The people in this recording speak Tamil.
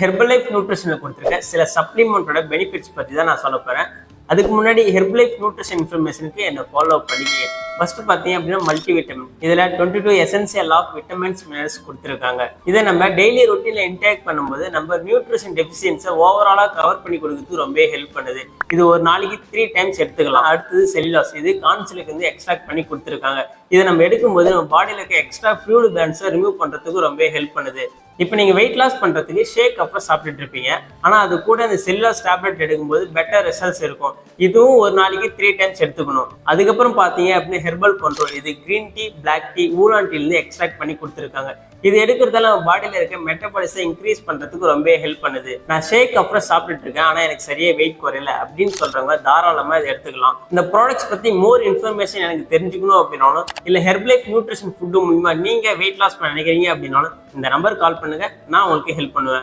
ஹெர்பலைஃப் நியூட்ரிஷனில் கொடுத்துருக்க சில சப்ளிமெண்ட்டோட பெனிஃபிட்ஸ் பற்றி தான் நான் சொல்ல போகிறேன். அதுக்கு முன்னாடி ஹெர்பலைஃப் நியூட்ரிஷன் இன்ஃபர்மேஷனுக்கு என்னை ஃபாலோ பண்ணிக்க. ஃபர்ஸ்ட் பார்த்தீங்க அப்படின்னா மல்டி விட்டமின். இதில் 22 எசென்சியல் ஆஃப் விட்டமின்ஸ் மினரல்ஸ் கொடுத்துருக்காங்க. இதை நம்ம டெய்லி ரொட்டீனில் இன்டேக் பண்ணும்போது நம்ம நியூட்ரிஷன் டெஃபிஷியன்ஸை ஓவராலாக கவர் பண்ணி கொடுக்கறதுக்கு ரொம்ப ஹெல்ப் பண்ணுது. இது ஒரு நாளைக்கு 3 டைம்ஸ் எடுத்துக்கலாம். அடுத்தது செல்லுலாஸ். இது கான்சிலுக்கு வந்து எக்ஸ்ட்ராக்ட் பண்ணி கொடுத்துருக்காங்க. இதை நம்ம எடுக்கும்போது நம்ம பாடியில் இருக்க எக்ஸ்ட்ரா ஃப்ளூயிட் பேலன்ஸை ரிமூவ் பண்ணுறதுக்கு ரொம்ப ஹெல்ப் பண்ணுது. இப்போ நீங்கள் வெயிட் லாஸ் பண்ணுறதுக்கு ஷேக் அப்புறம் சாப்பிட்டுட்டு இருப்பீங்க. ஆனால் அது கூட அந்த செல்லுலாஸ் டேப்லெட் எடுக்கும்போது பெட்டர் ரிசல்ட்ஸ் இருக்கும். இதுவும் ஒரு நாளைக்கு 3 டைம்ஸ் எடுத்துக்கணும். அதுக்கப்புறம் பார்த்தீங்க அப்படின்னு ஹெர்பல் கண்ட்ரோல். இது green tea, black tea, oolong டீலேருந்து எக்ஸ்ட்ராக்ட் பண்ணி கொடுத்துருக்காங்க. இது எடுக்கிறதால நம்ம பாடியில் இருக்க மெட்டபாலிசை இன்க்ரீஸ் பண்ணுறதுக்கு ரொம்ப ஹெல்ப் பண்ணுது. நான் ஷேக் அப்புறம் சாப்பிட்டுட்டு இருக்கேன், ஆனால் எனக்கு சரியாக வெயிட் குறையல அப்படின்னு சொல்கிறவங்க தாராளமாக இதை எடுத்துக்கலாம். இந்த ப்ராடக்ட்ஸ் பற்றி மோர் இன்ஃபர்மேஷன் எனக்கு தெரிஞ்சுக்கணும் அப்படின்னாலும், இல்லை ஹெர்பலைஃப் நியூட்ரிஷன் ஃபுட்டு மூலமா நீங்கள் வெயிட் லாஸ் பண்ண நினைக்கிறீங்க அப்படின்னாலும் இந்த நம்பர் கால் பண்ணுங்க, நான் உங்களுக்கு ஹெல்ப் பண்ணுவேன்.